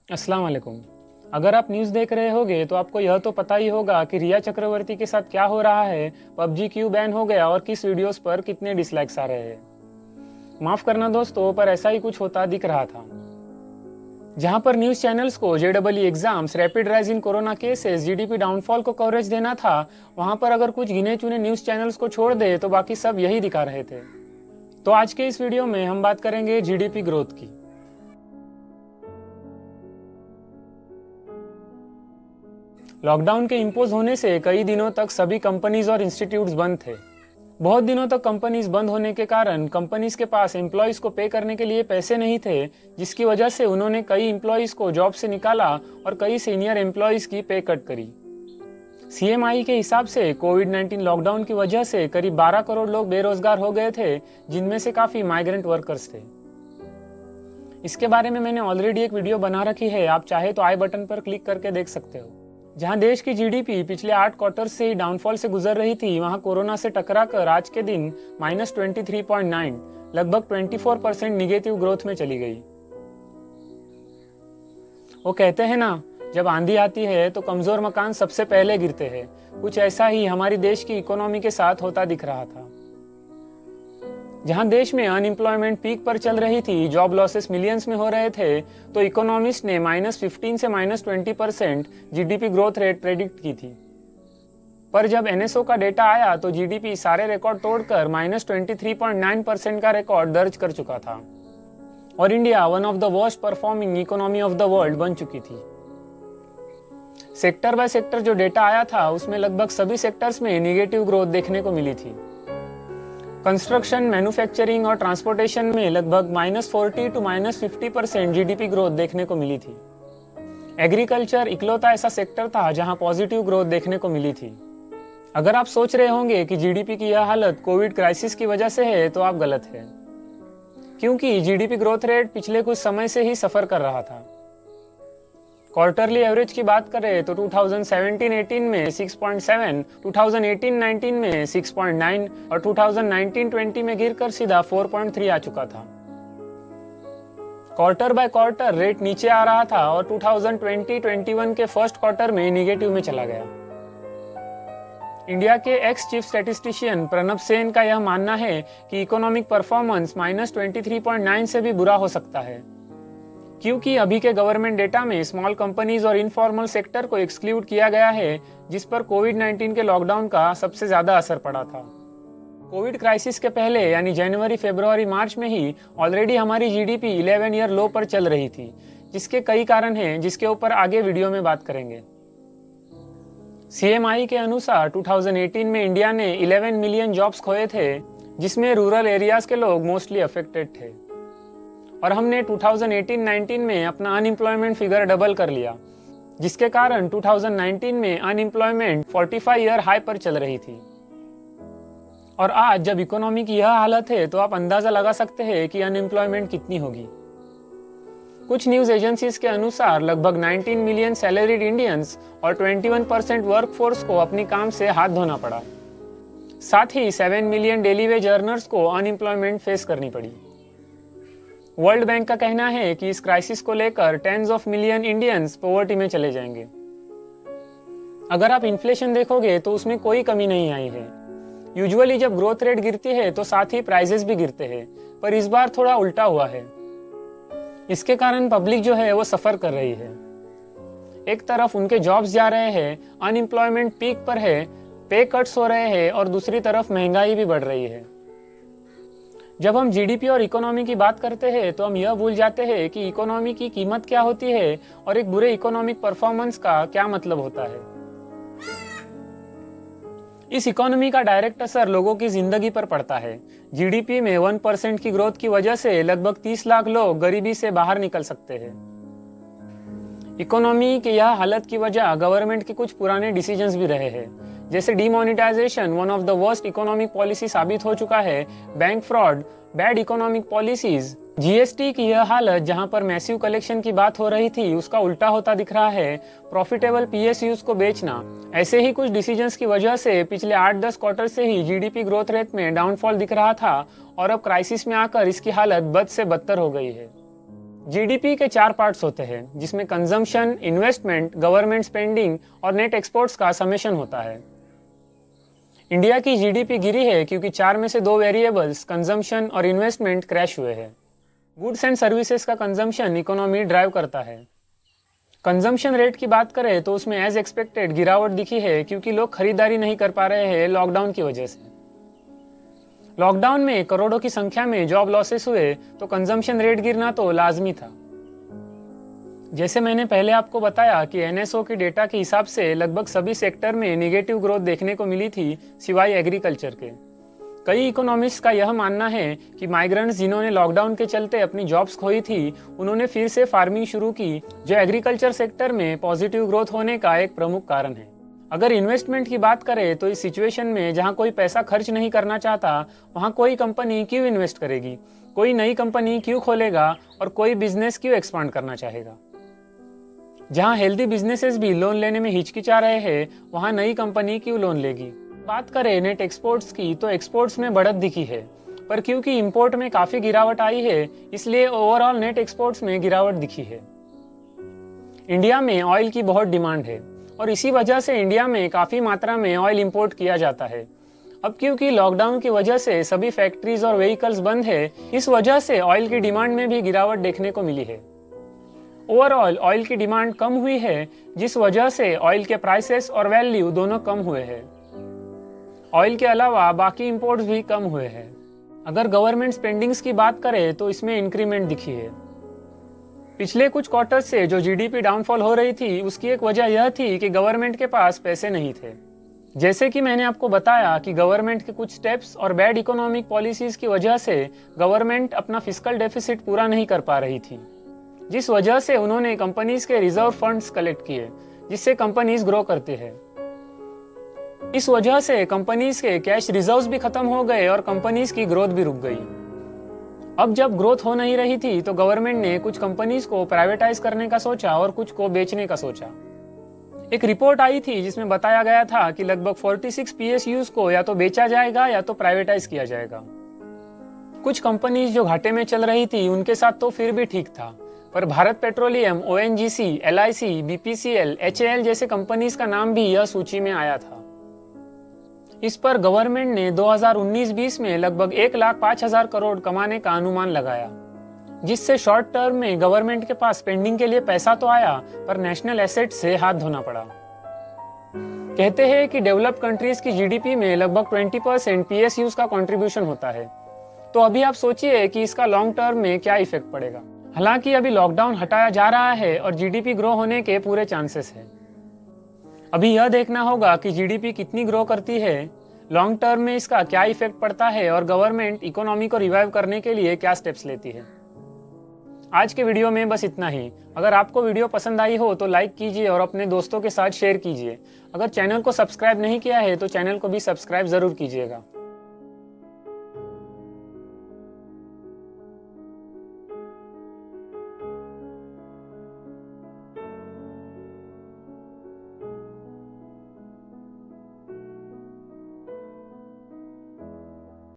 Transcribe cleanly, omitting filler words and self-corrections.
अस्सलाम वालेकुम। अगर आप न्यूज़ देख रहे होगे तो आपको यह तो पता ही होगा कि रिया चक्रवर्ती के साथ क्या हो रहा है, पबजी क्यों बैन हो गया और किस वीडियोस पर कितने डिसलाइक्स आ रहे हैं। माफ करना दोस्तों, पर ऐसा ही कुछ होता दिख रहा था। जहां पर न्यूज़ चैनल्स को जेडबलई exams, rapid rise in corona cases, GDP downfall को कवरेज देना था, वहां पर अगर कुछ गिने चुने न्यूज़ चैनल्स को छोड़ दे तो बाकी सब यही दिखा रहे थे। तो आज के इस वीडियो में हम बात करेंगे जीडीपी ग्रोथ की। लॉकडाउन के इम्पोज होने से कई दिनों तक सभी कंपनीज और इंस्टीट्यूट्स बंद थे। बहुत दिनों तक कंपनीज बंद होने के कारण कंपनीज के पास एम्प्लॉयज को पे करने के लिए पैसे नहीं थे, जिसकी वजह से उन्होंने कई एम्प्लॉयज को जॉब से निकाला और कई सीनियर एम्प्लॉयज की पे कट करी। सीएमआई के हिसाब से कोविड-19 लॉकडाउन की वजह से करीब 12 करोड़ लोग बेरोजगार हो गए थे, जिनमें से काफी माइग्रेंट वर्कर्स थे। इसके बारे में मैंने ऑलरेडी एक वीडियो बना रखी है, आप चाहे तो आई बटन पर क्लिक करके देख सकते हो। जहां देश की जीडीपी पिछले 8 क्वार्टर से ही डाउनफॉल से गुजर रही थी, वहां कोरोना से टकराकर आज के दिन -23.9 लगभग 24% निगेटिव ग्रोथ में चली गई। वो कहते हैं ना, जब आंधी आती है तो कमजोर मकान सबसे पहले गिरते हैं। कुछ ऐसा ही हमारी देश की इकोनॉमी के साथ होता दिख रहा था। जहां देश में अनएम्प्लॉयमेंट पीक पर चल रही थी, जॉब लॉसेस मिलियंस में हो रहे थे, तो इकोनॉमिस्ट ने -15 से -20% जीडीपी ग्रोथ रेट प्रेडिक्ट की थी। पर जब एनएसओ का डेटा आया तो जीडीपी सारे रिकॉर्ड तोड़कर -23.9% का रिकॉर्ड दर्ज कर चुका था और India one of the worst performing economy of the world बन चुकी थी। सेक्टर बाय सेक्टर जो डेटा आया था, उसमें लगभग सभी सेक्टर्स में निगेटिव ग्रोथ देखने को मिली थी। कंस्ट्रक्शन, मैन्युफैक्चरिंग और ट्रांसपोर्टेशन में लगभग -40 to -50% जीडीपी ग्रोथ देखने को मिली थी। एग्रीकल्चर इकलौता ऐसा सेक्टर था जहां पॉजिटिव ग्रोथ देखने को मिली थी। अगर आप सोच रहे होंगे कि जीडीपी की यह हालत कोविड क्राइसिस की वजह से है, तो आप गलत हैं, क्योंकि जीडीपी ग्रोथ रेट पिछले कुछ समय से ही सफर कर रहा था। क्वार्टरली एवरेज की बात करें तो 2017-18 में 6.7, 2018-19 में 6.9 और 2019-20 में गिरकर सीधा 4.3 आ चुका था। क्वार्टर बाय क्वार्टर रेट नीचे आ रहा था और 2020-21 के फर्स्ट क्वार्टर में निगेटिव में चला गया। इंडिया के ex chief statistician Pranab Sen का यह मानना है कि इकोनॉमिक परफॉर्मेंस -23.9 से भी बुरा हो सकता है, क्योंकि अभी के गवर्नमेंट डेटा में स्मॉल कंपनीज और इनफॉर्मल सेक्टर को एक्सक्लूड किया गया है, जिस पर कोविड-19 के लॉकडाउन का सबसे ज्यादा असर पड़ा था। कोविड क्राइसिस के पहले यानी जनवरी, फरवरी, मार्च में ही ऑलरेडी हमारी जीडीपी 11 ईयर लो पर चल रही थी, जिसके कई कारण हैं, जिसके ऊपर आगे वीडियो में बात करेंगे। सीएमआई के अनुसार 2018 में इंडिया ने 11 मिलियन जॉब्स खोए थे, जिसमें रूरल एरियाज के लोग मोस्टली अफेक्टेड थे। और हमने 2018-19 में अपना अनएम्प्लॉयमेंट फिगर डबल कर लिया, जिसके कारण 2019 में अनएम्प्लॉयमेंट 45 ईयर हाई पर चल रही थी। और आज जब इकोनॉमी की यह हालत है, तो आप अंदाजा लगा सकते हैं कि अनएम्प्लॉयमेंट कितनी होगी। कुछ न्यूज एजेंसीज के अनुसार लगभग 19 मिलियन सैलरीड इंडियंस और 21% वर्कफोर्स को अपनी काम से हाथ धोना पड़ा। साथ ही 7 मिलियन डेली वेज अर्नर्स को अनएम्प्लॉयमेंट फेस करनी पड़ी। वर्ल्ड बैंक का कहना है कि इस क्राइसिस को लेकर tens of million Indians poverty में चले जाएंगे। अगर आप इन्फ्लेशन देखोगे तो उसमें कोई कमी नहीं आई है। यूजुअली जब ग्रोथ रेट गिरती है तो साथ ही प्राइसेस भी गिरते हैं, पर इस बार थोड़ा उल्टा हुआ है। इसके कारण पब्लिक जो है वो सफर कर रही है। एक तरफ उनके जॉब्स जा रहे हैं, अनएम्प्लॉयमेंट पीक पर है, पे कट्स हो रहे हैं, और दूसरी तरफ महंगाई भी बढ़ रही है। जब हम जीडीपी और इकोनॉमी की बात करते हैं तो हम यह भूल जाते हैं कि इकोनॉमी की कीमत क्या होती है और एक बुरे इकोनॉमिक परफॉर्मेंस का क्या मतलब होता है। इस इकोनॉमी का डायरेक्ट असर लोगों की जिंदगी पर पड़ता है। जीडीपी में 1% की ग्रोथ की वजह से लगभग 30 लाख लोग गरीबी से बाहर निकल सकते हैं। इकोनॉमी की यह हालत की वजह गवर्नमेंट के कुछ पुराने डिसीजंस भी रहे हैं, जैसे demonetisation one of the worst economic policy साबित हो चुका है, bank fraud, bad economic policies, GST की यह हालत जहां पर मैसिव कलेक्शन की बात हो रही थी उसका उल्टा होता दिख रहा है, प्रॉफिटेबल पीएसयूज को बेचना, ऐसे ही कुछ डिसीजंस की वजह से पिछले 8-10 क्वार्टर से ही जीडीपी ग्रोथ रेट में डाउनफॉल दिख रहा था और अब क्राइसिस में आकर इसकी हालत बद से बदतर हो गई है। जीडीपी के 4 पार्ट्स होते हैं, जिसमें कंजम्पशन, इन्वेस्टमेंट, गवर्नमेंट स्पेंडिंग और नेट एक्सपोर्ट्स का समेशन होता है। इंडिया की जीडीपी गिरी है क्योंकि 4 में से 2 वेरिएबल्स कंजम्पशन और इन्वेस्टमेंट क्रैश हुए हैं। गुड्स एंड सर्विसेज का कंजम्पशन इकोनॉमी ड्राइव करता है। कंजम्पशन रेट की बात करें तो उसमें एज एक्सपेक्टेड गिरावट दिखी है क्योंकि लोग खरीदारी नहीं कर पा रहे हैं लॉकडाउन की वजह से। लॉकडाउन में करोड़ों की संख्या में जॉब लॉसेस हुए तो कंजम्पशन रेट गिरना तो लाजमी था। जैसे मैंने पहले आपको बताया कि एनएसओ के डेटा के हिसाब से लगभग सभी सेक्टर में नेगेटिव ग्रोथ देखने को मिली थी सिवाय एग्रीकल्चर के। कई इकोनॉमिस्ट का यह मानना है कि माइग्रेंट्स जिन्होंने लॉकडाउन के चलते अपनी जॉब्स खोई थी उन्होंने फिर से फार्मिंग शुरू की, जो एग्रीकल्चर सेक्टर में पॉजिटिव ग्रोथ होने का एक प्रमुख कारण है। अगर इन्वेस्टमेंट की बात करें तो इस सिचुएशन में जहां कोई पैसा खर्च नहीं करना चाहता वहां कोई कंपनी क्यों इन्वेस्ट करेगी, कोई नई कंपनी क्यों खोलेगा और कोई बिजनेस क्यों एक्सपांड करना चाहेगा। जहां हेल्दी बिजनेसेस भी लोन लेने में हिचकिचा रहे हैं वहां नई कंपनी क्यों लोन लेगी। बात करें नेट एक्सपोर्ट्स की तो एक्सपोर्ट्स में बढ़त दिखी है, पर क्योंकि इंपोर्ट में काफी गिरावट आई है इसलिए ओवरऑल नेट एक्सपोर्ट्स में गिरावट दिखी है। इंडिया में ऑयल की बहुत डिमांड है और इसी वजह से इंडिया में काफी मात्रा में ऑयल इंपोर्ट किया जाता है। अब क्योंकि लॉकडाउन की वजह से सभी फैक्ट्रीज और व्हीकल्स बंद है, इस वजह से ऑयल की डिमांड में भी गिरावट देखने को मिली है। ओवरऑल ऑयल की डिमांड कम हुई है, जिस वजह से ऑयल के प्राइसेस और वैल्यू दोनों कम हुए हैं। ऑयल के अलावा बाकी इंपोर्ट्स भी कम हुए हैं। अगर गवर्नमेंट स्पेंडिंग्स की बात करें तो इसमें इंक्रीमेंट दिखी है। पिछले कुछ क्वार्टर से जो जीडीपी डाउनफॉल हो रही थी उसकी एक वजह यह थी कि गवर्नमेंट के पास पैसे नहीं थे। जैसे कि मैंने आपको बताया कि गवर्नमेंट के कुछ स्टेप्स और बैड इकोनॉमिक पॉलिसीज की वजह से गवर्नमेंट अपना फिस्कल डेफिसिट पूरा नहीं कर पा रही थी, जिस वजह से उन्होंने कंपनीज के रिजर्व फंड्स कलेक्ट किए, जिससे कंपनीज ग्रो करती है। इस वजह से कंपनीज के कैश रिजर्व्स भी खत्म हो गए और कंपनीज की ग्रोथ भी रुक गई। अब जब ग्रोथ हो नहीं रही थी तो गवर्नमेंट ने कुछ कंपनीज को प्राइवेटाइज करने का सोचा और कुछ को बेचने का सोचा। एक रिपोर्ट आई थी जिसमें बताया गया था कि लगभग 46 पीएसयूज को या तो बेचा जाएगा या तो प्राइवेटाइज किया जाएगा। कुछ कंपनीज जो घाटे में चल रही थी उनके साथ तो फिर भी ठीक था, पर Bharat petroleum, ONGC, LIC, BPCL, HAL जैसे कंपनीज का नाम भी यह सूची में आया था। इस पर गवर्नमेंट ने 2019-20 में लगभग 1,05,000 करोड़ कमाने का अनुमान लगाया, जिससे शॉर्ट टर्म में गवर्नमेंट के पास स्पेंडिंग के लिए पैसा तो आया पर नेशनल एसेट से हाथ धोना पड़ा। कहते हैं कि डेवलप्ड कंट्रीज की जीडीपी में लगभग 20% पीएसयूज का कंट्रीब्यूशन होता है। तो अभी आप सोचिए कि इसका लॉन्ग टर्म में क्या इफेक्ट पड़ेगा। हालांकि अभी लॉकडाउन हटाया जा रहा है और जीडीपी ग्रो होने के पूरे चांसेस हैं। अभी यह देखना होगा कि जीडीपी कितनी ग्रो करती है, लॉन्ग टर्म में इसका क्या इफेक्ट पड़ता है और गवर्नमेंट इकोनॉमी को रिवाइव करने के लिए क्या स्टेप्स लेती है। आज के वीडियो में बस इतना ही। अगर आपको वीडियो पसंद आई हो तो लाइक कीजिए और अपने दोस्तों के साथ शेयर कीजिए। अगर चैनल को सब्सक्राइब नहीं किया है तो चैनल को भी सब्सक्राइब जरूर कीजिएगा।